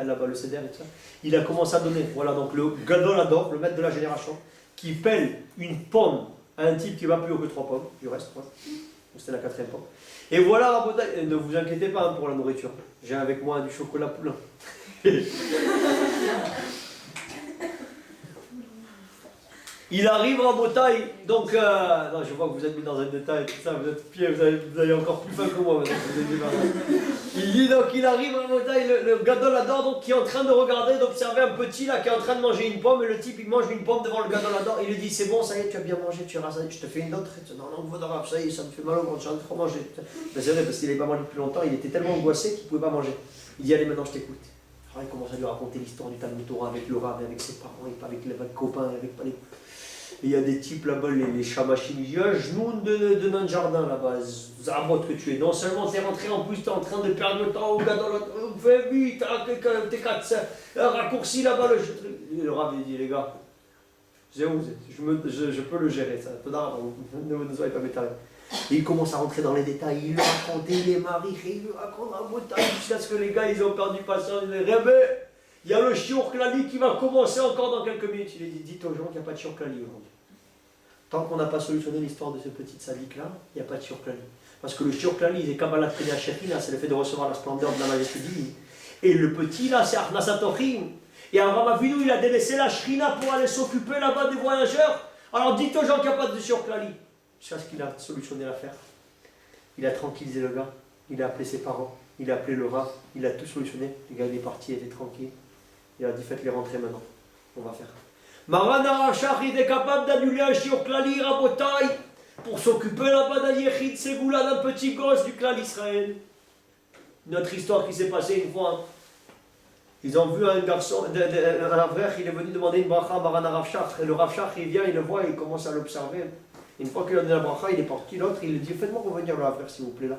là-bas, le CDR et tout ça, il a commencé à donner. Voilà, donc le Gadol Ador, le maître de la génération, qui pèle une pomme à un type qui va plus haut que 3 pommes, du reste, c'était la 4e pomme. Et voilà, Rabotai, ne vous inquiétez pas pour la nourriture, j'ai avec moi du chocolat poulain. Il arrive en Bretagne, donc non, je vois que vous êtes mis dans un détail, tout ça, vous êtes pieds, vous avez encore plus faim que moi maintenant. Il dit donc il arrive en Bretagne, le Gadol Ador donc qui est en train de regarder, d'observer un petit là qui est en train de manger une pomme, et le type il mange une pomme devant le Gadol Ador, il lui dit c'est bon, ça y est, tu as bien mangé, tu es rassasié, je te fais une autre, non, non, ça y est, ça me fait mal au ventre, j'ai envie de trop manger. Ben, c'est vrai parce qu'il n'avait pas mangé depuis longtemps, il était tellement angoissé qu'il ne pouvait pas manger. Il dit allez maintenant je t'écoute. Alors il commence à lui raconter l'histoire du Talmud Torah avec le Rav, avec ses parents, et pas avec les copains, avec pas les... Et il y a des types là-bas, les chamachim, ils disent ah, genoux de notre jardin là-bas, Zabot que tu es. Non seulement t'es rentré, en plus t'es en train de perdre le temps au gars dans l'autre, fais vite, t'es 4, raccourci là-bas le Rav il dit les gars, je peux le gérer ça, ne soyez pas métal. Et il commence à rentrer dans les détails, il lui raconte, il est marié, il lui raconte un beau temps, jusqu'à ce que les gars ils ont perdu patience, ils disent il y a le shiur klali qui va commencer encore dans quelques minutes. Il a dit, dites aux gens qu'il n'y a pas de shiur klali aujourd'hui. Tant qu'on n'a pas solutionné l'histoire de ce petit sadique là, il n'y a pas de shiur klali. Parce que le shiur klali, c'est Kabbalat Pnei Shekhinah, c'est le fait de recevoir la splendeur de la majesté divine. Et le petit là, c'est Achnasat Ochim. Et Avraham Avinu, il a délaissé la Shrina pour aller s'occuper là-bas des voyageurs. Alors dites aux gens qu'il n'y a pas de shiur klali. C'est ce qu'il a solutionné l'affaire. Il a tranquillisé le gars, il a appelé ses parents, il a appelé le Rav, il a tout solutionné. Le gars il est parti, il était tranquille. Il a dit faites-les rentrer maintenant. On va faire. Maran Arav Shach, il est capable d'annuler un shiur klali Rabotai pour s'occuper là-bas d'un yechid ségoula, d'un petit gosse du clan Israël. Notre histoire qui s'est passée une fois. Ils ont vu un garçon, un avrer, il est venu demander une bracha à Maran Arav Shach. Et le Rav Shach, il vient, il le voit, il commence à l'observer. Une fois qu'il a donné la bracha, il est parti. L'autre, il lui dit faites-moi revenir le avrer s'il vous plaît là.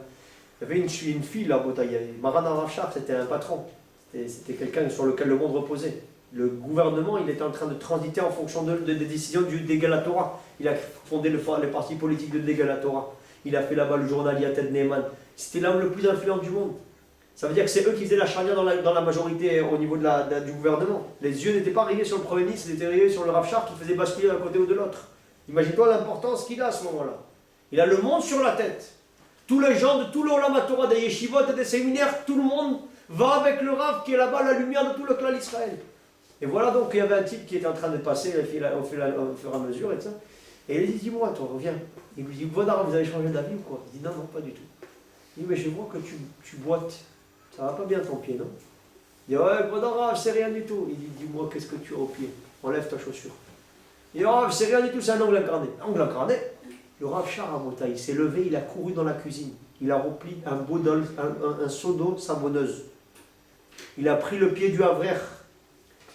Il y avait une fille là, Maran Arav Shach, c'était un patron. C'était quelqu'un sur lequel le monde reposait. Le gouvernement, il était en train de transiter en fonction des décisions du Dégel Torah. Il a fondé les partis politiques de Dégel Torah. Il a fait là-bas le journal Yated Neeman. C'était l'homme le plus influent du monde. Ça veut dire que c'est eux qui faisaient la charia dans la majorité au niveau du gouvernement. Les yeux n'étaient pas rayés sur le Premier ministre, ils étaient rayés sur le Rav Shach qui faisait basculer d'un côté ou de l'autre. Imagine-toi l'importance qu'il a à ce moment-là. Il a le monde sur la tête. Tous les gens de tout le Olam Torah, des yeshivot et des séminaires, tout le monde va avec le Rav qui est là-bas, la lumière de tout le clan d'Israël. Et voilà donc il y avait un type qui était en train de passer au fur et à mesure et ça. Et il dit dis-moi, toi, reviens. Il lui dit voilà, vous avez changé d'avis ou quoi? Il dit non, non, pas du tout. Il dit mais je vois que tu boites. Ça va pas bien ton pied, non? Il dit ouais, Rav, c'est rien du tout. Il dit dis-moi, qu'est-ce que tu as au pied? Enlève ta chaussure. Il dit Rav, c'est rien du tout, c'est un ongle incarné. Ongle incarné. Le Rav Shach Rabotai, il s'est levé, il a couru dans la cuisine. Il a rempli un seau d'eau savonneuse. Il a pris le pied du Havrer.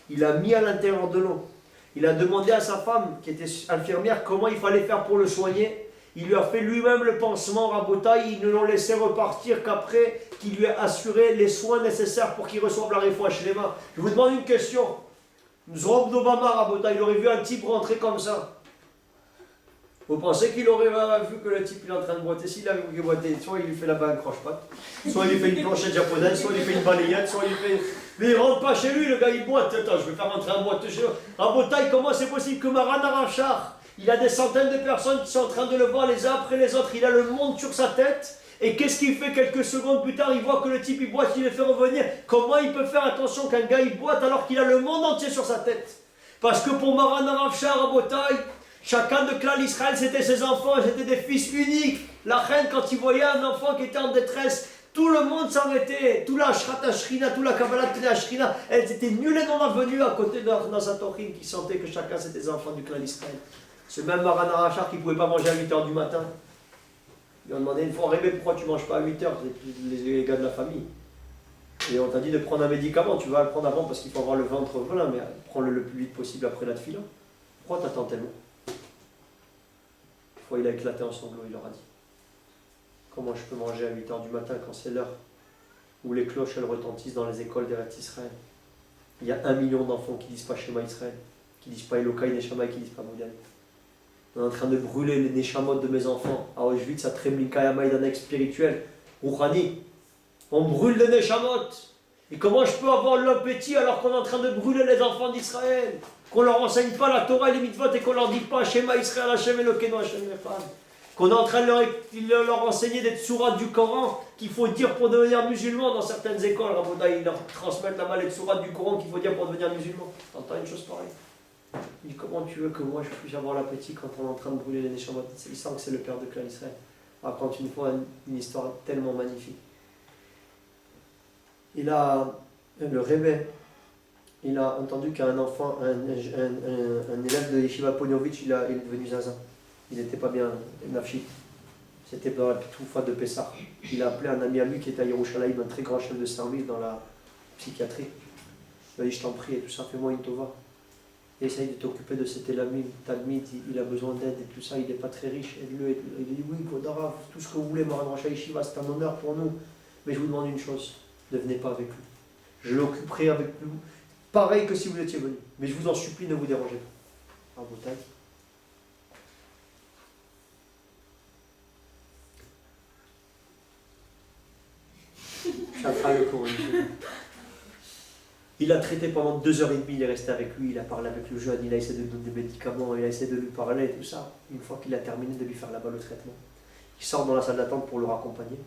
Il l'a mis à l'intérieur de l'eau. Il a demandé à sa femme, qui était infirmière, comment il fallait faire pour le soigner. Il lui a fait lui-même le pansement Rabotai. Ils ne l'ont laissé repartir qu'après qu'il lui a assuré les soins nécessaires pour qu'il reçoive la réfoua shlema. Je vous demande une question. Zrob d'Obama Rabotai, il aurait vu un type rentrer comme ça. Vous pensez qu'il aurait vu que le type il est en train de boiter? S'il avait vu qu'il boitait, soit il lui fait là-bas un croche-patte, soit il lui fait une planchette japonaise, soit il lui fait une balayette, soit il fait... Mais il rentre pas chez lui, le gars il boite. Attends, je vais faire rentrer un boiteux chez lui. Rabotai, comment c'est possible que Maran Arav Shach, il a des centaines de personnes qui sont en train de le voir les uns après les autres, il a le monde sur sa tête, et qu'est-ce qu'il fait quelques secondes plus tard? Il voit que le type il boite, il le fait revenir. Comment il peut faire attention qu'un gars il boite alors qu'il a le monde entier sur sa tête? Parce que pour Maran Arav Shach, Rabotai, chacun de clan Israël, c'était ses enfants, c'était des fils uniques. La reine, quand il voyait un enfant qui était en détresse, tout le monde s'arrêtait. Tout la Shrata Shrina, tout la Kabbalat Pnei Shrina, elles étaient nulles dans la venue à côté de Achnasat Ochim qui sentait que chacun c'était des enfants du clan Israël. Ce même Maran Arav Shach qui ne pouvait pas manger à 8h du matin. Ils ont demandé une fois, Rébé, pourquoi tu ne manges pas à 8h, les gars de la famille? Et on t'a dit de prendre un médicament, tu vas le prendre avant parce qu'il faut avoir le ventre plein, mais prends-le le plus vite possible après la tefila. Pourquoi t'attends tellement? Il a éclaté en sanglots, il leur a dit comment je peux manger à 8h du matin quand c'est l'heure où les cloches elles retentissent dans les écoles d'Eretz Israël. Il y a 1 million d'enfants qui disent pas Shema Israël, qui disent pas Elokai Neshama et qui disent pas Moudan. On est en train de brûler les Neshamot de mes enfants à Auschwitz, à Treblinka, à Maïdanek spirituel, Rouhani. On brûle les Neshamot. Et comment je peux avoir l'appétit alors qu'on est en train de brûler les enfants d'Israël? Qu'on leur enseigne pas la Torah et les mitzvot et qu'on leur dit pas Shema Israël Hashem Elokeinu Hashem Echad. Qu'on est en train de leur enseigner des sourates du Coran qu'il faut dire pour devenir musulman dans certaines écoles. Raboda, ils leur transmettent là-bas les sourates du Coran qu'il faut dire pour devenir musulman. T'entends une chose pareille? Il dit comment tu veux que moi je puisse avoir l'appétit quand on est en train de brûler les Neshamot? Il sent que c'est le père de clan Israël. Raconte une fois une histoire tellement magnifique. Il a le Rebbe, il a entendu qu'un enfant, un élève de Yeshiva Ponovitch, il est devenu zaza. Il n'était pas bien, nafshi. C'était dans la toufa de Pessah. Il a appelé un ami à lui qui était à Yerushalayim, un très grand chef de service dans la psychiatrie. Il a dit je t'en prie et tout ça, fais-moi une tova. Essaye de t'occuper de cet élève, Talmid, il a besoin d'aide et tout ça, il n'est pas très riche, aide-le. Il a dit oui, Kodara, tout ce que vous voulez, Maran Rocha Yeshiva, c'est un honneur pour nous. Mais je vous demande une chose, ne venez pas avec lui. Je l'occuperai avec vous, pareil que si vous étiez venu. Mais je vous en supplie, ne vous dérangez pas. En Bretagne. Ça fera le cours. Il a traité pendant 2h30, il est resté avec lui, il a parlé avec le jeune, il a essayé de lui donner des médicaments, il a essayé de lui parler et tout ça. Une fois qu'il a terminé de lui faire là-bas le traitement, il sort dans la salle d'attente pour le raccompagner.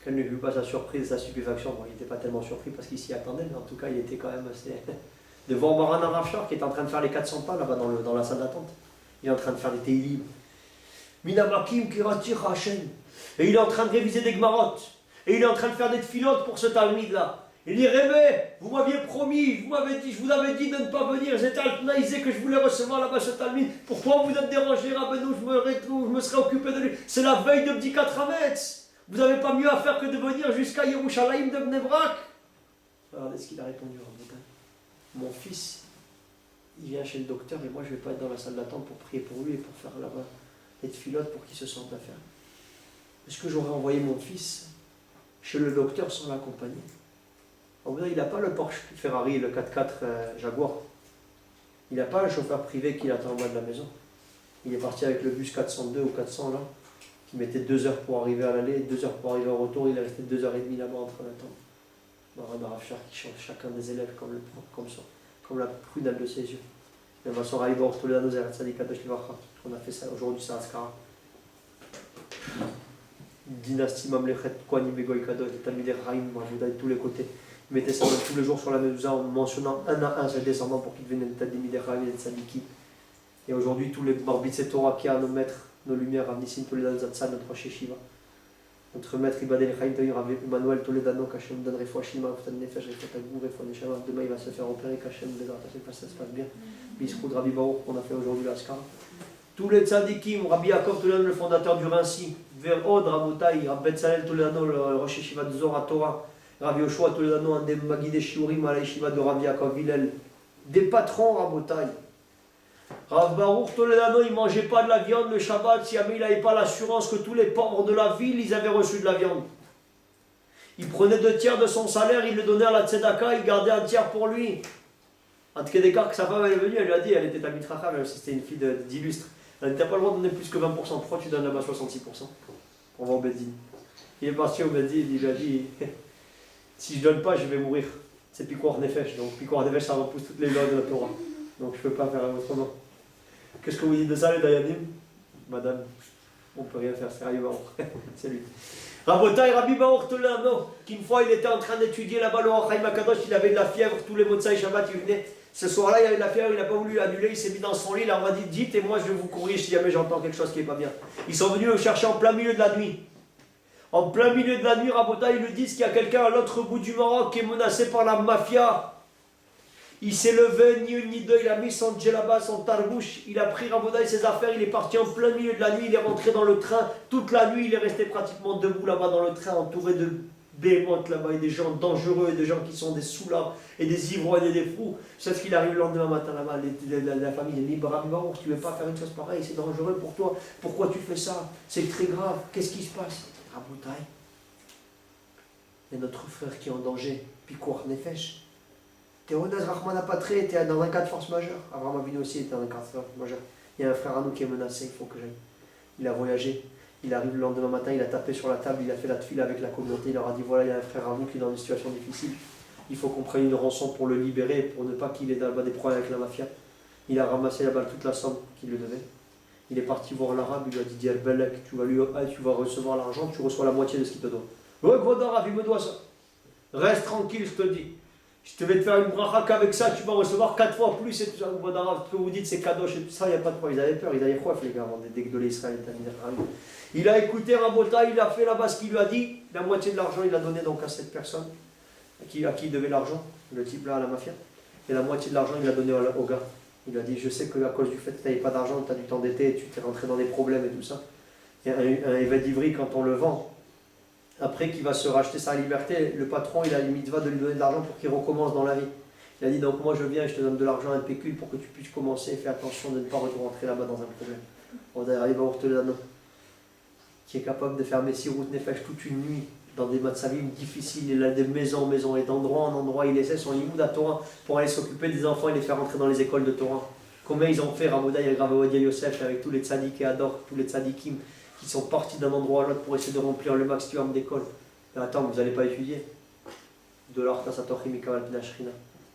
Quelle ne fut pas sa surprise et sa stupéfaction? Bon, il n'était pas tellement surpris parce qu'il s'y attendait, mais en tout cas, il était quand même assez... de voir Maran Arafchar qui est en train de faire les 400 pas là-bas dans la salle d'attente. Il est en train de faire des Teilim. Minamakim Kiratir Hashem. Et il est en train de réviser des Gmarot. Et il est en train de faire des tfilotes pour ce Talmid-là. Il dit, Rebbe, vous m'aviez promis, je vous avais dit de ne pas venir, j'étais altnaïsé que je voulais recevoir là-bas ce Talmid. Pourquoi vous êtes dérangé, Rabbeinu, je me serais occupé de lui. C'est la veille de Bdikat Hametz. Vous n'avez pas mieux à faire que de venir jusqu'à Yerushalayim de Bnei Brak. Regardez ce qu'il a répondu, Rabbeinu. Mon fils, il vient chez le docteur et moi je ne vais pas être dans la salle d'attente pour prier pour lui et pour faire là-bas des tfilotes pour qu'il se sente à faire. Est-ce que j'aurais envoyé mon fils chez le docteur sans l'accompagner? Il n'a pas le Porsche Ferrari, le 4x4 Jaguar. Il n'a pas un chauffeur privé qui l'attend en bas de la maison. Il est parti avec le bus 402 ou 400 là, qui mettait 2 heures pour arriver à l'aller, 2 heures pour arriver au retour. Il est resté 2h30 là-bas en train d'attendre. Maran Arafchar qui change chacun des élèves comme la prunelle de ses yeux. Et ma soeur Aïba Ortoledano Zeret Sadikadosh Livacha. On a fait ça aujourd'hui, c'est Askara. Dynastie Mamlechet, Kohanim Begoy Kadosh, Talmidei Rahim, Mahouda de tous les côtés. Ils mettaient ça tous les jours sur la mezouza en mentionnant un à un ses descendants pour qu'ils deviennent des Talmidei Rahim et des Tzadiki. Et aujourd'hui, tous les Morbitse Torah qui a nos maîtres, nos lumières, Avnissim Toledano Zatzal, notre Rosh Yeshiva. Notre maître Ibadel Chaim Taïr, Emmanuel Toledano, Kachem donne Refoua Shilma, Ftan Nefesh, Refoua Tagou, Refoua Neshama. Demain, il va se faire opérer, Kachem, Bezrat Hashem, que ça se passe bien. Bisroud Rabbi Baruch, qu'on a fait aujourd'hui l'Askar. Tous les tzadikim, Rabbi Yaakov Toledano, le fondateur du Rinci, Verod, Rabotai, Rabbi Betzalel Toledano, le Rosh Yeshiva de Zohar Torah, Rabbi Yoshua Toledano, un des Magidei Shiurim à la Yeshiva de Rabbi Yaakov Hillel, des patrons Rabotai. Rav Baruch Toledano, il ne mangeait pas de la viande le Shabbat si jamais il n'avait pas l'assurance que tous les pauvres de la ville, ils avaient reçu de la viande. Il prenait 2 tiers de son salaire, il le donnait à la Tzedaka, il gardait 1 tiers pour lui. En tout cas, dès que sa femme est venue, elle lui a dit, elle était à Mitracha, même si c'était une fille d'illustre. Elle n'était pas le droit de donner plus que 20%. Pourquoi tu donnes là-bas 66%? On va au Beddin. Il est parti au Beddin, il lui a dit, si je ne donne pas, je vais mourir. C'est Pikuar Nefesh. Donc Pikuar Nefesh, ça repousse toutes les lois de la Torah. Donc je ne peux pas faire autrement. Qu'est-ce que vous dites de ça, les Dayanim? Madame, on ne peut rien faire, c'est Rabbi Baruch. C'est lui. Rabotai, Rabbi Baruch Toledano, qu'une fois il était en train d'étudier là-bas le Chaim Akadosh, il avait de la fièvre, tous les Motsai Shabbat, il venait. Ce soir-là, il avait de la fièvre, il n'a pas voulu annuler, il s'est mis dans son lit, il leur a dit, dites et moi je vais vous courir si jamais j'entends quelque chose qui n'est pas bien. Ils sont venus le chercher en plein milieu de la nuit. En plein milieu de la nuit, Rabotai, ils lui disent qu'il y a quelqu'un à l'autre bout du Maroc qui est menacé par la mafia. Il s'est levé, ni une ni deux, il a mis son djellaba, son tarbouche, il a pris Rabotai ses affaires, il est parti en plein milieu de la nuit, il est rentré dans le train. Toute la nuit, il est resté pratiquement debout là-bas dans le train, entouré de béhémotes là-bas, et des gens dangereux, et des gens qui sont des soulards, et des ivrognes et des fous. Sauf qu'il arrive le lendemain matin là-bas, la famille est libre. Rabbi Baruch, tu ne veux pas faire une chose pareille, c'est dangereux pour toi. Pourquoi tu fais ça? C'est très grave, qu'est-ce qui se passe? Rabotai. Et notre frère qui est en danger, Pikuar Nefesh. T'es Onaz Rahman Patré, t'es dans un cas de force majeure. Abraham Avinu aussi était dans un cas de force majeure. Il y a un frère à nous qui est menacé, il faut que j'aille. Il a voyagé, il arrive le lendemain matin, il a tapé sur la table, il a fait la tefila avec la communauté, il leur a dit voilà, il y a un frère à nous qui est dans une situation difficile. il faut qu'on prenne une rançon pour le libérer, pour ne pas qu'il ait des problèmes avec la mafia. Il a ramassé là-bas toute la somme qu'il lui devait. Il est parti voir l'arabe, il lui a dit Dial Belek, tu vas recevoir l'argent, tu reçois la moitié de ce qu'il te donne. Ouais, quoi d'arabe, il me doit ça. Reste tranquille, je te dis. Je te vais te faire une bracha qu'avec ça, tu vas recevoir 4 fois plus et tout ça. Ce que vous dites, c'est kadosh et tout ça, il n'y a pas de problème. Ils avaient peur, ils avaient quoi, les gars, avant de l'Israël. Il a écouté Rabota, il a fait là-bas ce qu'il lui a dit. La moitié de l'argent, il a donné donc à cette personne à qui il devait l'argent, le type là à la mafia. Et la moitié de l'argent, il l'a donné au gars. Il lui a dit, je sais qu'à cause du fait que tu n'avais pas d'argent, tu as dû t'endetter, tu t'es rentré dans des problèmes et tout ça. Et un évêque d'Ivry, quand on le vend, après qu'il va se racheter sa liberté, le patron, il a une mitzvah de lui donner de l'argent pour qu'il recommence dans la vie. Il a dit, donc moi je viens et je te donne de l'argent, un pécule, pour que tu puisses commencer et faire attention de ne pas rentrer là-bas dans un problème. On arrive à Ortelano, qui est capable de faire Messie Route Nefesh toute une nuit, dans des matzavim difficiles, il a des maisons et d'endroit en endroit, il essaie son Yimoud à Torah pour aller s'occuper des enfants et les faire entrer dans les écoles de Torah. Combien ils ont fait, Raboda et Gravaodia Yosef, avec tous les tzaddik et Ador, tous les tzaddikim, qui sont partis d'un endroit à l'autre pour essayer de remplir le maximum d'écoles. Mais attends, vous n'allez pas étudier de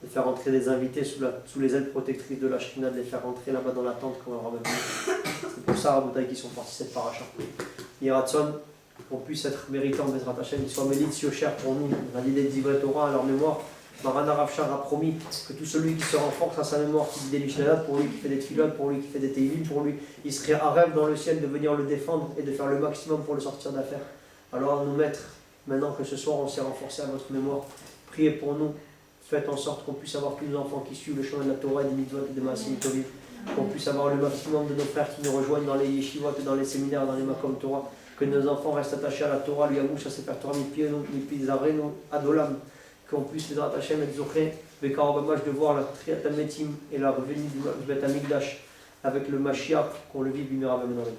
faire entrer des invités sous les ailes protectrices de la Shrina, de les faire rentrer là-bas dans la tente comme un rabbin. C'est pour ça, Raboda, qu'ils sont partis cette paracha. Yiratson, qu'on puisse être méritant Bezrat Hashem, qu'ils soient mélites si cher pour nous, valider d'Ivret Torah à leur mémoire. Marana Ravchar a promis que tout celui qui se renforce à sa mémoire, qui dit des Lishnayat, pour lui qui fait des Tfilotes, pour lui qui fait des Teilim, pour lui, il serait à rêve dans le ciel de venir le défendre et de faire le maximum pour le sortir d'affaire. Alors nous mettre, maintenant que ce soir on s'est renforcé à votre mémoire, priez pour nous, faites en sorte qu'on puisse avoir tous nos enfants qui suivent le chemin de la Torah et des mitzvot et des Maasim Tovim, qu'on puisse avoir le maximum de nos frères qui nous rejoignent dans les yeshivot et dans les séminaires, dans les makom Torah, que nos enfants restent attachés à la Torah, lui amouche à ses pères Torah, mi zarenu, adolam, qu'on puisse les rattacher avec Zoché, avec Karabamash de voir la Triat Metim et la revenue du Bet Amigdash avec le Mashiach, qu'on le vive, Bimera Bamenoré.